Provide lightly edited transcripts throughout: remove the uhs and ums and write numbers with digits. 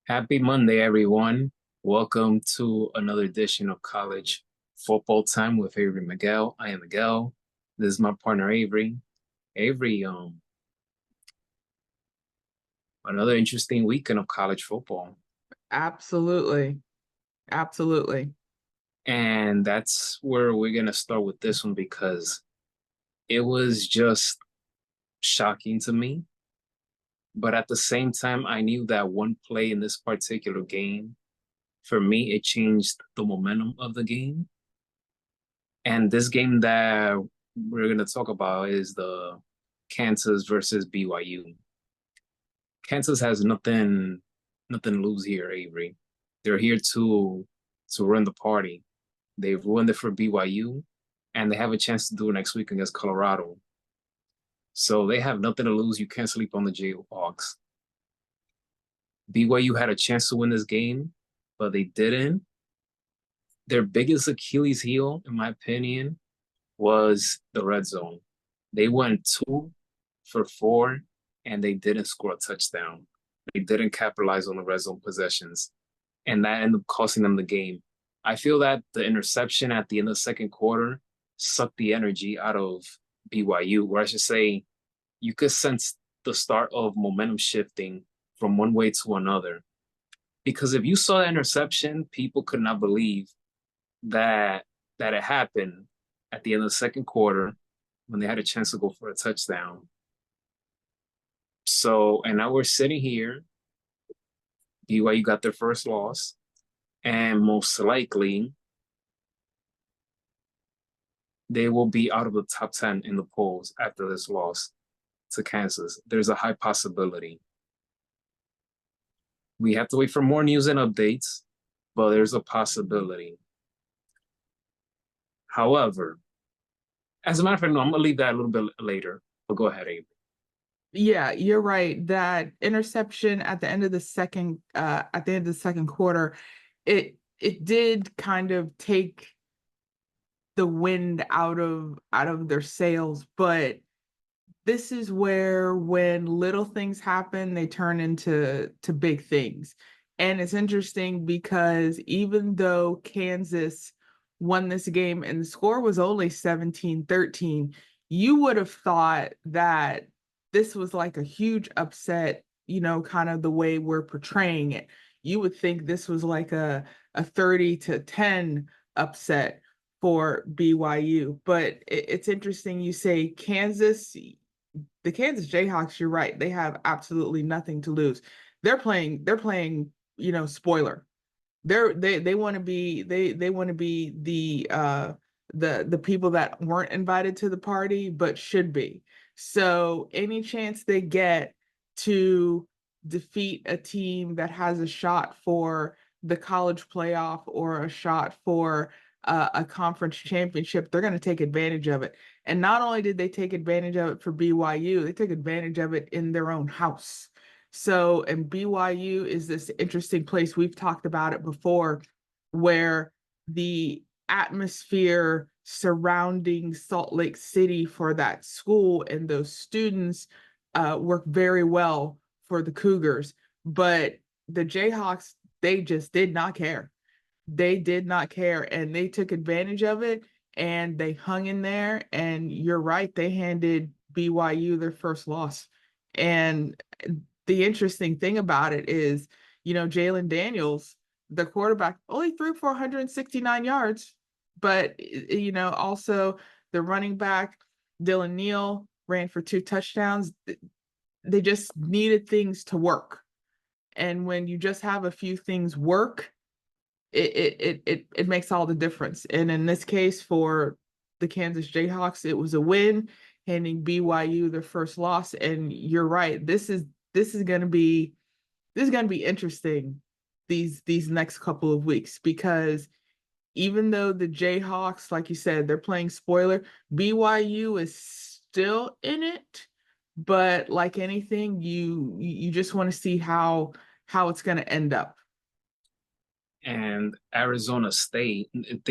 Happy Monday, everyone. Welcome to another edition of College Football Time with Avery Miguel. I am Miguel. This is my partner Avery. Avery, another interesting weekend of college football. Absolutely. Absolutely. And that's where we're gonna start with this one because it was just shocking to me. But at the same time, I knew that one play in this particular game, for me, it changed the momentum of the game. And this game that we're going to talk about is the Kansas versus BYU. Kansas has nothing to lose here, Avery. They're here to run the party. They've ruined it for BYU, and they have a chance to do it next week against Colorado. So they have nothing to lose. You can't sleep on the Jayhawks. BYU had a chance to win this game, but they didn't. Their biggest Achilles heel, in my opinion, was the red zone. They went 2 for 4 and they didn't score a touchdown. They didn't capitalize on the red zone possessions, and that ended up costing them the game. I feel that the interception at the end of the second quarter sucked the energy out of BYU, or I should say, you could sense the start of momentum shifting from one way to another. Because if you saw the interception, people could not believe that that it happened at the end of the second quarter when they had a chance to go for a touchdown. So, and now we're sitting here. BYU got their first loss, and most likely they will be out of the top 10 in the polls after this loss to Kansas. There's a high possibility. We have to wait for more news and updates, but there's a possibility. However, as a matter of fact, no, I'm going to leave that a little bit later, but go ahead, Avery. Yeah, you're right. That interception at the end of the second quarter, it did kind of take the wind out of their sails, but this is where when little things happen, they turn into big things. And it's interesting because even though Kansas won this game and the score was only 17-13, you would have thought that this was like a huge upset, kind of the way we're portraying it. You would think this was like a 30-10 upset for BYU. But it's interesting you say the Kansas Jayhawks, you're right. They have absolutely nothing to lose. They're playing, spoiler. They want to be they want to be the people that weren't invited to the party but should be. So any chance they get to defeat a team that has a shot for the college playoff or a shot for a conference championship, they're going to take advantage of it. And not only did they take advantage of it for BYU, they took advantage of it in their own house. So, and BYU is this interesting place. We've talked about it before, where the atmosphere surrounding Salt Lake City for that school and those students work very well for the Cougars. But the Jayhawks, they just did not care. They did not care, and they took advantage of it, and they hung in there. And you're right, they handed BYU their first loss. And the interesting thing about it is, Jalen Daniels, the quarterback, only threw for 169 yards, but also the running back, Dylan Neal, ran for 2 touchdowns. They just needed things to work. And when you just have a few things work, it makes all the difference. And in this case, for the Kansas Jayhawks, it was a win, handing BYU their first loss. And you're right, this is gonna be interesting these next couple of weeks, because even though the Jayhawks, like you said, they're playing spoiler, BYU is still in it. But like anything, you just want to see how it's going to end up. And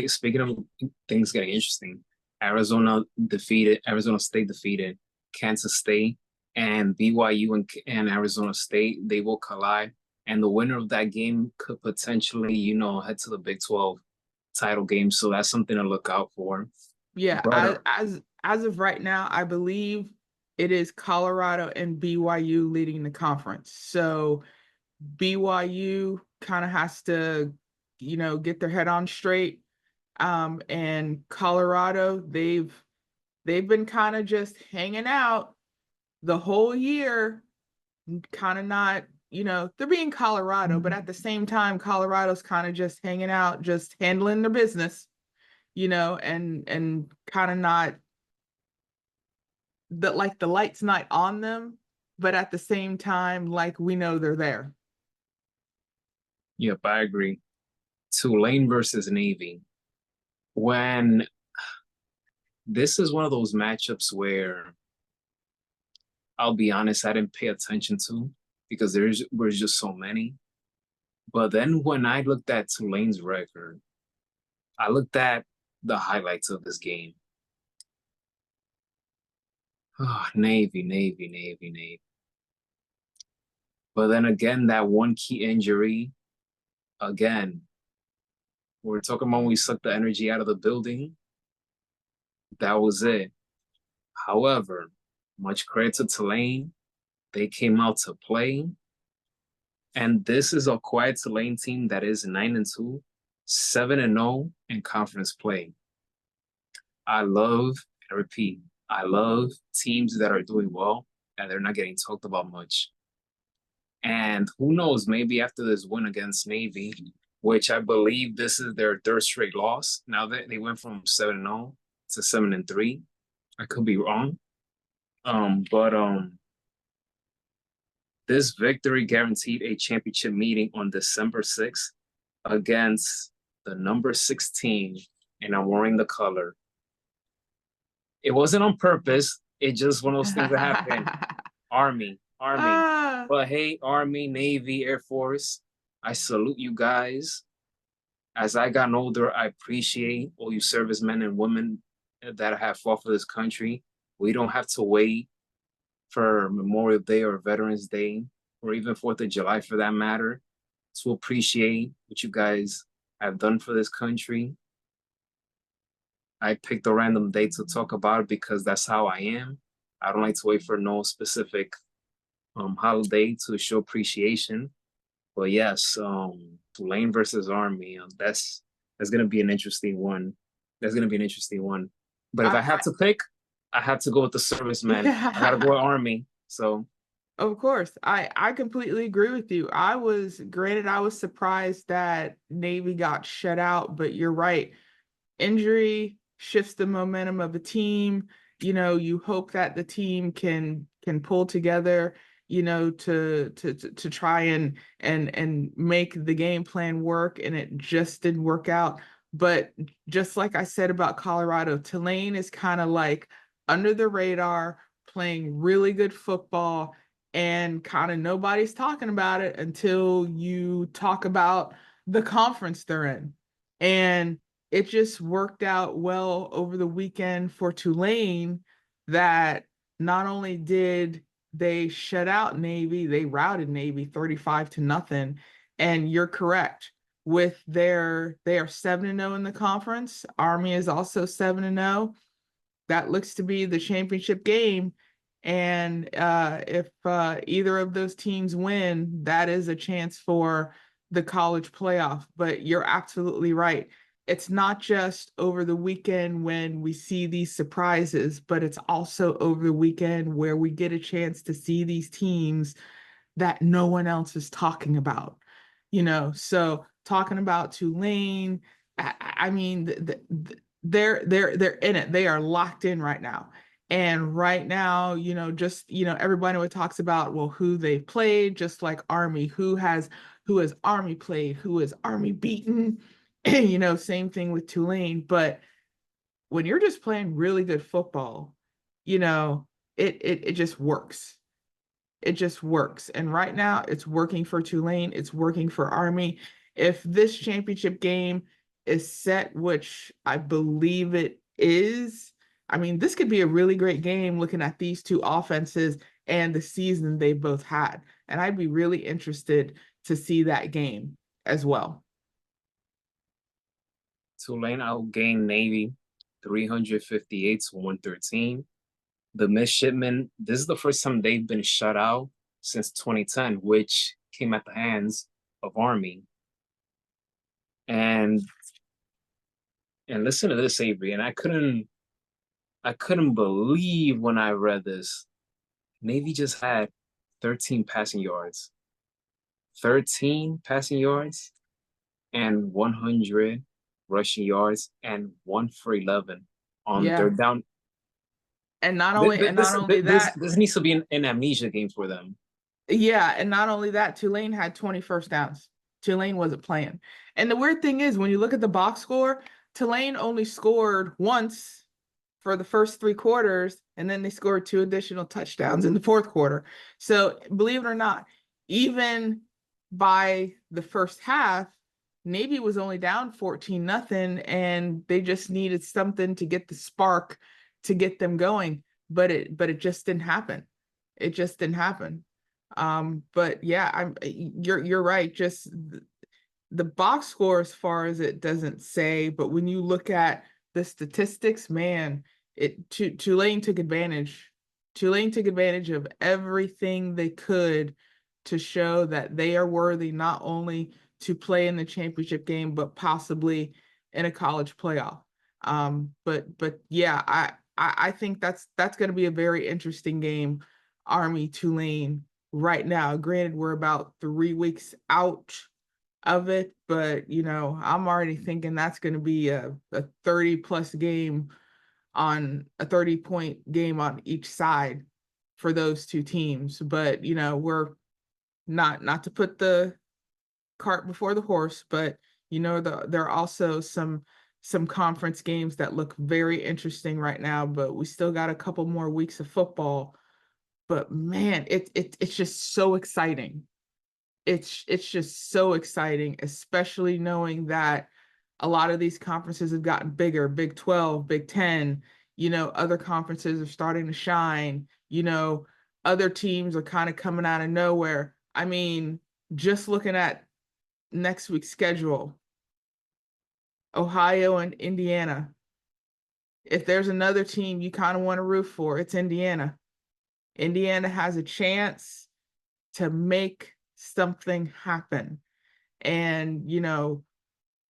speaking of things getting interesting, Arizona State defeated Kansas State, and BYU and Arizona State, they will collide and the winner of that game could potentially, head to the Big 12 title game. So that's something to look out for. Yeah, But as of right now, I believe it is Colorado and BYU leading the conference. So BYU kind of has to, get their head on straight. And Colorado, they've been kind of just hanging out the whole year, kind of not, they're being Colorado, but at the same time, Colorado's kind of just hanging out, just handling their business, and kind of not the light's not on them, but at the same time, like we know they're there. yep, I agree. Tulane versus Navy. When this is one of those matchups where I'll be honest, I didn't pay attention to because there's was just so many. But then when I looked at Tulane's record, I looked at the highlights of this game. Oh, Navy, Navy, Navy, Navy. But then again, that one key injury, again, we're talking about when we sucked the energy out of the building. That was it. However, much credit to Tulane. They came out to play. And this is a quiet Tulane team that is 9-2, 7-0 in conference play. I love, and repeat, I love teams that are doing well and they're not getting talked about much. And who knows, maybe after this win against Navy, which I believe this is their third straight loss. Now that they went from 7-0 to 7-3. I could be wrong. But this victory guaranteed a championship meeting on December 6th against the number 16, and I'm wearing the color. It wasn't on purpose. It's just one of those things that happen. Army. Ah, But hey, Army, Navy, Air Force, I salute you guys. As I got older, I appreciate all you servicemen and women that have fought for this country. We don't have to wait for Memorial Day or Veterans Day or even 4th of July for that matter to appreciate what you guys have done for this country. I picked a random day to talk about it because that's how I am. I don't like to wait for no specific holiday to show appreciation. But yes, Tulane versus Army, that's gonna be an interesting one. That's gonna be an interesting one. But if I had to pick, I had to go with the servicemen. I gotta go with yeah. Army. So Of course, I completely agree with you. I was surprised that Navy got shut out, but you're right. Injury shifts the momentum of a team. You hope that the team can pull together, to try and make the game plan work, and it just didn't work out. But just like I said about Colorado, Tulane is kind of like under the radar, playing really good football, and kind of nobody's talking about it until you talk about the conference they're in. And it just worked out well over the weekend for Tulane that not only did they shut out Navy, they routed Navy 35-0. And you're correct. They are 7-0 in the conference. Army is also 7-0. That looks to be the championship game. And if either of those teams win, that is a chance for the college playoff. But you're absolutely right. It's not just over the weekend when we see these surprises, but it's also over the weekend where we get a chance to see these teams that no one else is talking about. So talking about Tulane, I mean, they're in it. They are locked in right now. And right now, just everybody talks about, well, who they've played, just like Army, who has Army played, who has Army beaten. Same thing with Tulane. But when you're just playing really good football, it just works. It just works. And right now, it's working for Tulane. It's working for Army. If this championship game is set, which I believe it is, I mean, this could be a really great game looking at these two offenses and the season they both had. And I'd be really interested to see that game as well. Tulane outgained Navy 358 to 113. The midshipmen, this is the first time they've been shut out since 2010, which came at the hands of Army. And listen to this, Avery, and I couldn't believe when I read this. Navy just had 13 passing yards. 13 passing yards and 100 rushing yards and 1 for 11 on Yeah. third down. And not only that, This needs to be an amnesia game for them. yeah, and not only that, Tulane had 20 first downs. Tulane wasn't playing. And the weird thing is, when you look at the box score, Tulane only scored once for the first 3 quarters, and then they scored 2 additional touchdowns in the fourth quarter. So believe it or not, even by the first half, Navy was only down 14-0, and they just needed something to get the spark to get them going. But it just didn't happen. It just didn't happen. But yeah, you're right. Just the box score, as far as it doesn't say, but when you look at the statistics, man, Tulane took advantage. Tulane took advantage of everything they could to show that they are worthy not only to play in the championship game, but possibly in a college playoff. But yeah, I think that's going to be a very interesting game, Army Tulane right now. Granted, we're about 3 weeks out of it, but I'm already thinking that's going to be a 30 plus game, on a 30-point game on each side for those two teams. But we're not to put the cart before the horse, but there are also some conference games that look very interesting right now, but we still got a couple more weeks of football. But man, it's just so exciting. It's just so exciting, especially knowing that a lot of these conferences have gotten bigger. Big 12, Big 10, other conferences are starting to shine. Other teams are kind of coming out of nowhere. I mean, just looking at next week's schedule, Ohio and Indiana. If there's another team you kind of want to root for, it's Indiana. Indiana has a chance to make something happen. And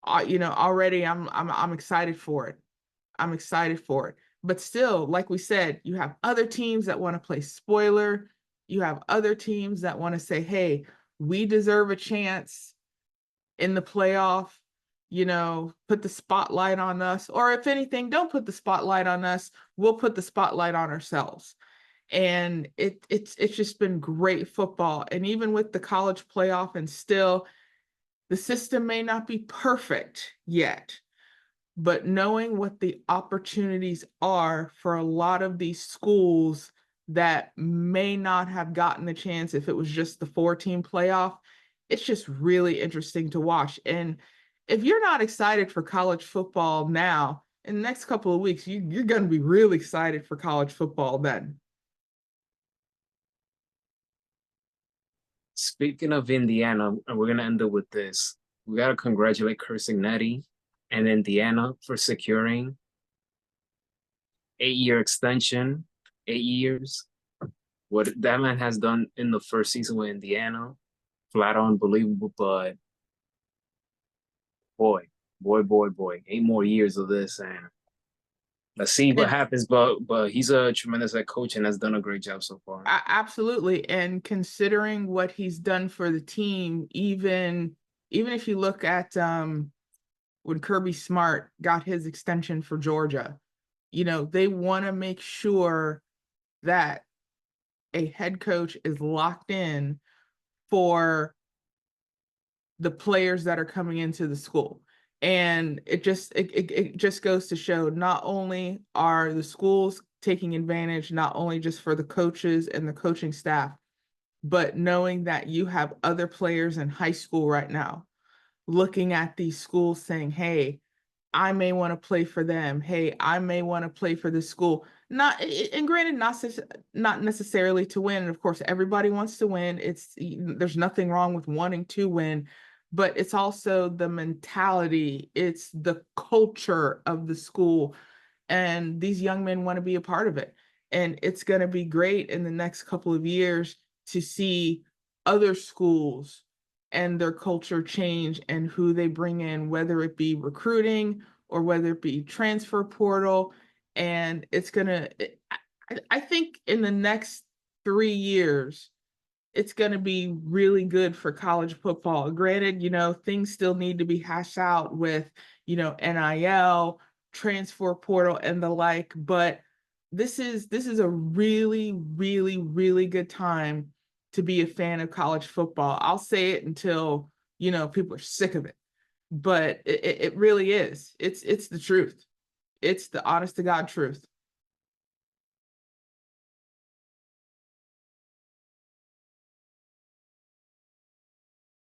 already I'm excited for it. I'm excited for it. But still, like we said, you have other teams that want to play spoiler. You have other teams that want to say, hey, we deserve a chance in the playoff, put the spotlight on us. Or if anything, don't put the spotlight on us. We'll put the spotlight on ourselves. And it's just been great football. And even with the college playoff, and still, the system may not be perfect yet, but knowing what the opportunities are for a lot of these schools that may not have gotten the chance if it was just the 4-team playoff, it's just really interesting to watch. And if you're not excited for college football now, in the next couple of weeks, you're going to be really excited for college football then. Speaking of Indiana, and we're going to end it with this, we got to congratulate Nettie and Indiana for securing 8-year extension, 8 years. What that man has done in the first season with Indiana, flat out unbelievable. But boy, 8 more years of this, and let's see what And happens. But he's a tremendous head coach and has done a great job so far. absolutely. And considering what he's done for the team, even if you look at when Kirby Smart got his extension for Georgia, they want to make sure that a head coach is locked in for the players that are coming into the school. And it just goes to show, not only are the schools taking advantage, not only just for the coaches and the coaching staff, but knowing that you have other players in high school right now looking at these schools saying, hey, I may want to play for them. Hey, I may want to play for this school. Not and granted, not necessarily to win. And of course, everybody wants to win. There's nothing wrong with wanting to win, but it's also the mentality, it's the culture of the school, and these young men want to be a part of it. And it's going to be great in the next couple of years to see other schools and their culture change and who they bring in, whether it be recruiting or whether it be transfer portal. And it's going to, I think in the next 3 years, it's going to be really good for college football. Granted, things still need to be hashed out with, NIL, transfer portal, and the like, but this is a really, really, really good time to be a fan of college football. I'll say it until, people are sick of it, but it really is. It's the truth. It's the honest to God truth.